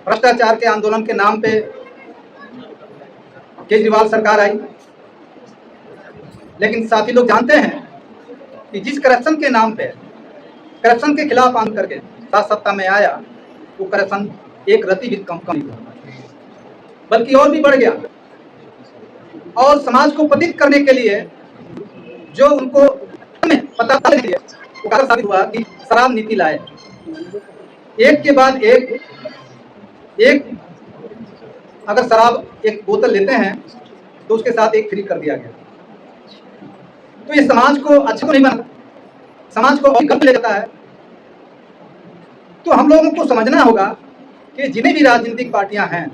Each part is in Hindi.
भ्रष्टाचार के आंदोलन के नाम पे केजरीवाल सरकार आई, लेकिन साथी लोग जानते हैं कि जिस करप्शन के नाम पे, करप्शन के खिलाफ आंदोलन करके साथ सत्ता में आया, वो करप्शन एक रत्ती भी कम नहीं हुआ, बल्कि और भी बढ़ गया। और समाज को पतित करने के लिए जो उनको पता साबित हुआ कि शराब नीति लाए, एक के बाद एक अगर शराब एक बोतल लेते हैं तो उसके साथ एक फ्री कर दिया गया। तो ये समाज को अच्छा नहीं बना, समाज को और गलत ले जाता है। तो हम लोगों को समझना होगा कि जिन्हें भी राजनीतिक पार्टियां हैं,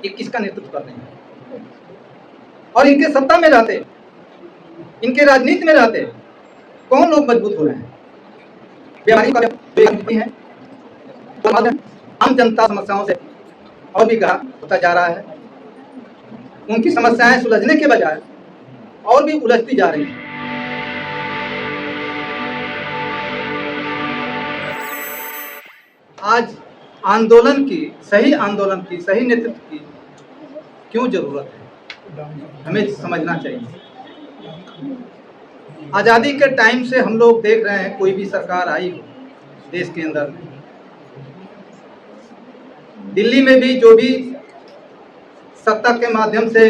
ये किसका नेतृत्व कर रही हैं, और इनके सत्ता में रहते, इनके राजनीति में रहते कौन लोग मजबूत हो रहे हैं। बीमारी का है आम जनता समस्याओं से और भी गहरा होता जा रहा है। उनकी समस्याएं सुलझने के बजाय और भी उलझती जा रही हैं। आज आंदोलन की, सही नेतृत्व की क्यों जरूरत है, हमें समझना चाहिए। आज़ादी के टाइम से हम लोग देख रहे हैं, कोई भी सरकार आई हो देश के अंदर, दिल्ली में भी जो भी सत्ता के माध्यम से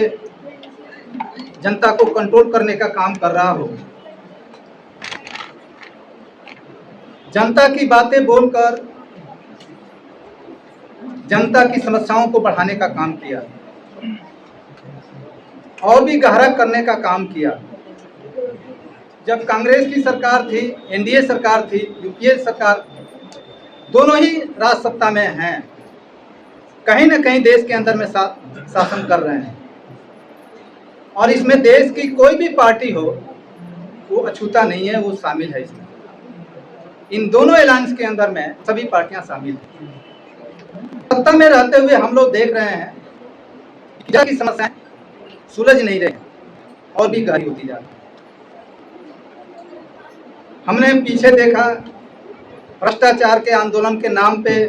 जनता को कंट्रोल करने का काम कर रहा हो, जनता की बातें बोलकर जनता की समस्याओं को बढ़ाने का काम किया और भी गहरा करने का काम किया। जब कांग्रेस की सरकार थी, एनडीए सरकार थी, यूपीए सरकार, दोनों ही राज सत्ता में हैं, कहीं न कहीं देश के अंदर में शासन कर रहे हैं, और इसमें देश की कोई भी पार्टी हो वो अछूता नहीं है, वो शामिल है इसमें। इन दोनों अलायंस के अंदर में सभी पार्टियां शामिल हैं। सत्ता में रहते हुए हम लोग देख रहे हैं कि समस्याएं सुलझ नहीं रही और भी गहरी होती जा रही। हमने पीछे देखा, भ्रष्टाचार के आंदोलन के नाम पे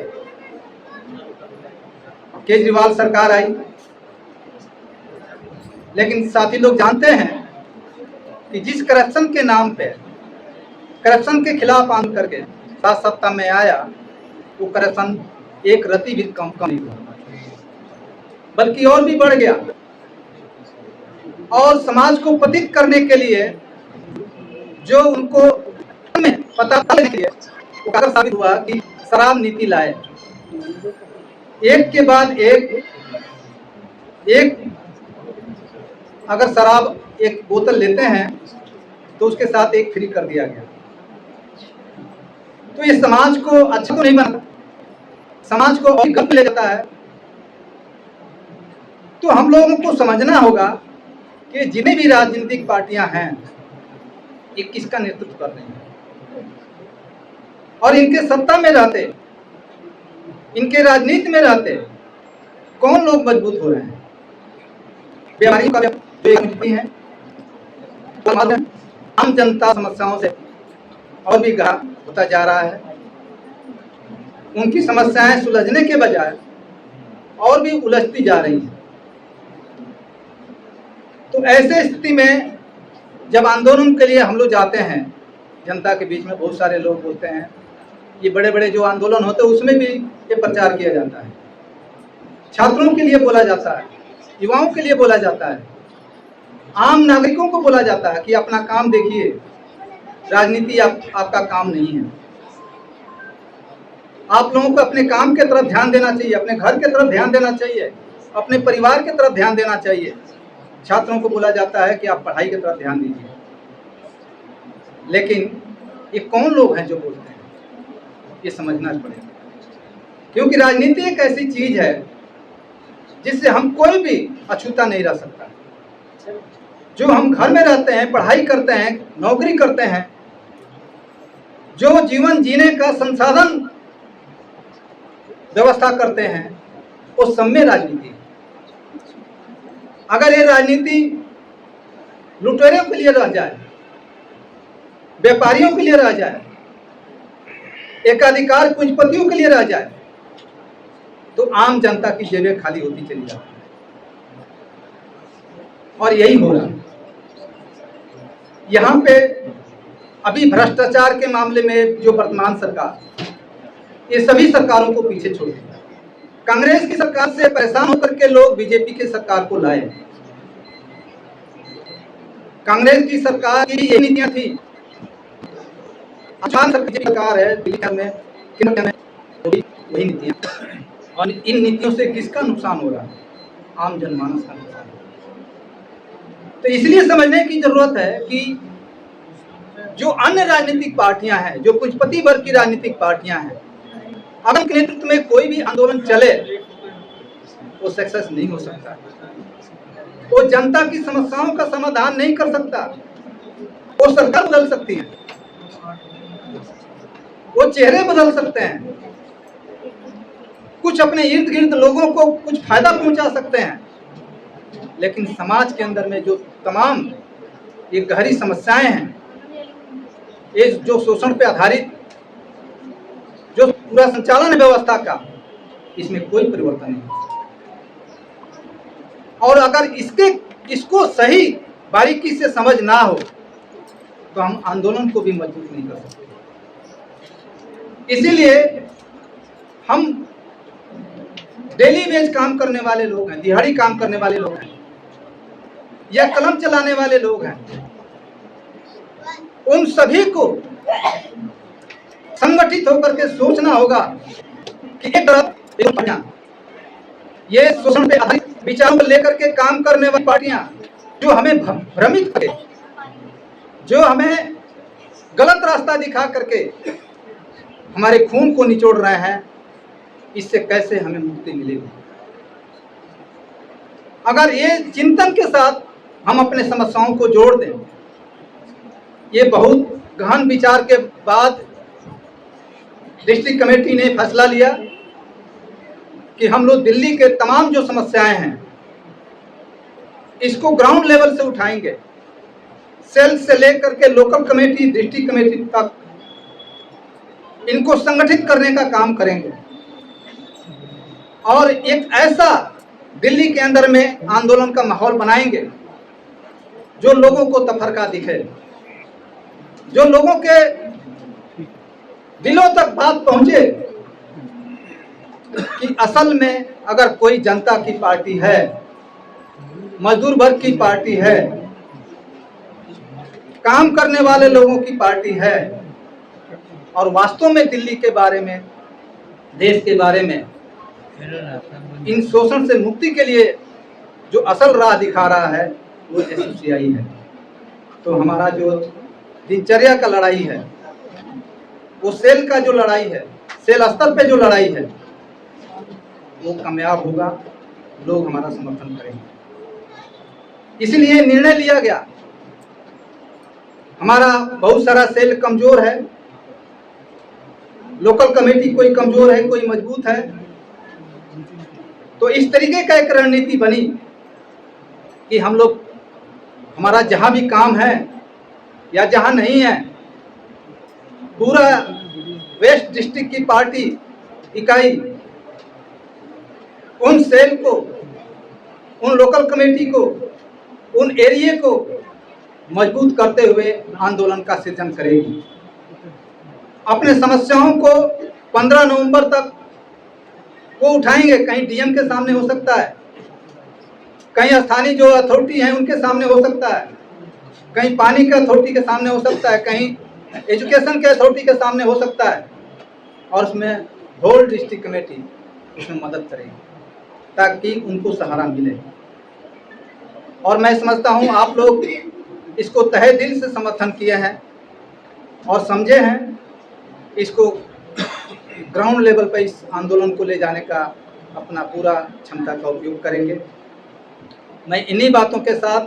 केजरीवाल सरकार आई, लेकिन साथी लोग जानते हैं कि जिस करप्शन के नाम पे, करप्शन के खिलाफ आंदोलन करके साथ सत्ता में आया, वो करप्शन एक रत्ती भी कम नहीं हुआ, बल्कि और भी बढ़ गया। और समाज को पतित करने के लिए जो उनको पता वो साबित हुआ कि शराब नीति लाए, एक के बाद एक अगर शराब एक बोतल लेते हैं तो उसके साथ एक फ्री कर दिया गया। तो ये समाज को अच्छा तो नहीं बना, समाज को और गलत ले जाता है। तो हम लोगों को समझना होगा कि जिन्हें भी राजनीतिक पार्टियां हैं, ये किसका नेतृत्व कर रही हैं, और इनके सत्ता में रहते, इनके राजनीति में रहते कौन लोग मजबूत हो रहे हैं। बीमारियों का है आम जनता समस्याओं से और भी गहरा होता जा रहा है। उनकी समस्याएं सुलझने के बजाय और भी उलझती जा रही हैं। तो ऐसे स्थिति में जब आंदोलन के लिए हम लोग जाते हैं, जनता के बीच में बहुत सारे लोग बोलते हैं, ये बड़े बड़े जो आंदोलन होते हैं उसमें भी ये प्रचार किया जाता है, छात्रों के लिए बोला जाता है, युवाओं के लिए बोला जाता है, आम नागरिकों को बोला जाता है कि अपना काम देखिए, राजनीति आपका काम नहीं है। आप लोगों को अपने काम के तरफ ध्यान देना चाहिए, अपने घर के तरफ ध्यान देना चाहिए, अपने परिवार के तरफ ध्यान देना चाहिए। छात्रों को बोला जाता है कि आप पढ़ाई की तरफ ध्यान दीजिए। लेकिन ये कौन लोग हैं जो बोलते हैं, ये समझना पड़ेगा। क्योंकि राजनीति एक ऐसी चीज है जिससे हम कोई भी अछूता नहीं रह सकता। जो हम घर में रहते हैं, पढ़ाई करते हैं, नौकरी करते हैं, जो जीवन जीने का संसाधन व्यवस्था करते हैं, उस सब में राजनीति है। अगर ये राजनीति लुटेरों के लिए रह जाए, व्यापारियों के लिए रह जाए, एकाधिकार पूंजीपतियों के लिए रह जाए, तो आम जनता की जेबें खाली होती चली जाती हैं। और यही हो रहा है यहाँ पे। अभी भ्रष्टाचार के मामले में जो वर्तमान सरकार, ये सभी सरकारों को पीछे छोड़ दिया। कांग्रेस की सरकार से परेशान होकर के लोग बीजेपी की सरकार को लाए। कांग्रेस की सरकार की ये नीतियां थी। सरकार है दिल्ली में, केंद्र में वही नीतियां, और इन नीतियों से किसका नुकसान हो रहा है? आम जनमानस का नुकसान। तो इसलिए समझने की जरूरत है कि जो अन्य राजनीतिक पार्टियां हैं, जो कुछपति वर्ग की राजनीतिक पार्टियां हैं, अगर उनके नेतृत्व में कोई भी आंदोलन चले वो सक्सेस नहीं हो सकता। वो जनता की समस्याओं का समाधान नहीं कर सकता। वो सरकार बदल सकती है, वो चेहरे बदल सकते हैं, कुछ अपने इर्द गिर्द लोगों को कुछ फायदा पहुंचा सकते हैं, लेकिन समाज के अंदर में जो तमाम ये गहरी समस्याएं हैं, ये जो शोषण पे आधारित जो पूरा संचालन है व्यवस्था का, इसमें कोई परिवर्तन नहीं। और अगर इसको सही बारीकी से समझ ना हो तो हम आंदोलन को भी मजबूत नहीं कर सकते। इसीलिए हम डेली वेज काम करने वाले लोग हैं, दिहाड़ी काम करने वाले लोग हैं, या कलम चलाने वाले लोग हैं, उन सभी को संगठित होकर के सोचना होगा कि एक तरफ ये शोषण पे आधारित विचारों को लेकर के काम करने वाली पार्टियां जो हमें भ्रमित करे, जो हमें गलत रास्ता दिखा करके हमारे खून को निचोड़ रहे हैं, इससे कैसे हमें मुक्ति मिलेगी? अगर ये चिंतन के साथ हम अपने समस्याओं को जोड़ दें, ये बहुत गहन विचार के बाद डिस्ट्रिक्ट कमेटी ने फैसला लिया कि हम लोग दिल्ली के तमाम जो समस्याएं हैं इसको ग्राउंड लेवल से उठाएंगे, सेल से लेकर के लोकल कमेटी, डिस्ट्रिक्ट कमेटी तक इनको संगठित करने का काम करेंगे और एक ऐसा दिल्ली के अंदर में आंदोलन का माहौल बनाएंगे जो लोगों को तफरका दिखे, जो लोगों के दिलों तक बात पहुंचे कि असल में अगर कोई जनता की पार्टी है, मजदूर वर्ग की पार्टी है, काम करने वाले लोगों की पार्टी है और वास्तव में दिल्ली के बारे में, देश के बारे में, इन शोषण से मुक्ति के लिए जो असल राह दिखा रहा है वो एसोसिएशन है। तो हमारा जो दिनचर्या का लड़ाई है, वो सेल का जो लड़ाई है, सेल स्तर पे जो लड़ाई है, वो कामयाब होगा, लोग हमारा समर्थन करेंगे। इसलिए निर्णय लिया गया। हमारा बहुत सारा सेल कमजोर है, लोकल कमेटी कोई कमजोर है, कोई मजबूत है, तो इस तरीके का एक रणनीति बनी कि हम लोग, हमारा जहां भी काम है या जहां नहीं है, पूरा वेस्ट डिस्ट्रिक्ट की पार्टी इकाई उन सेल को, उन लोकल कमेटी को, उन एरिया को मजबूत करते हुए आंदोलन का सृजन करेगी। अपने समस्याओं को 15 नवंबर तक वो उठाएंगे। कहीं डीएम के सामने हो सकता है, कहीं स्थानीय जो अथॉरिटी हैं उनके सामने हो सकता है, कहीं पानी के अथॉरिटी के सामने हो सकता है, कहीं एजुकेशन के अथॉरिटी के सामने हो सकता है, और उसमें होल डिस्ट्रिक्ट कमेटी उसमें मदद करेगी ताकि उनको सहारा मिले। और मैं समझता हूं आप लोग इसको तहे दिल से समर्थन किए हैं और समझे हैं, इसको ग्राउंड लेवल पर इस आंदोलन को ले जाने का अपना पूरा क्षमता का उपयोग करेंगे। मैं इन्हीं बातों के साथ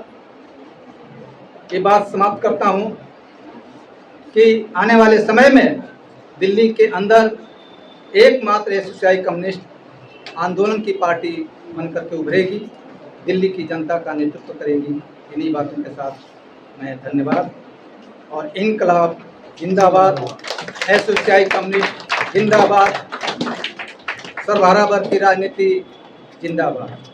ये बात समाप्त करता हूं कि आने वाले समय में दिल्ली के अंदर एकमात्र एसोसिएशन कम्युनिस्ट आंदोलन की पार्टी बनकर के उभरेगी, दिल्ली की जनता का नेतृत्व करेगी। इन्हीं बातों के साथ मैं धन्यवाद और इनकलाब जिंदाबाद, एसोसिएशन कम्युनिस्ट जिंदाबाद। सर्वहारा वर्ग की राजनीति जिंदाबाद।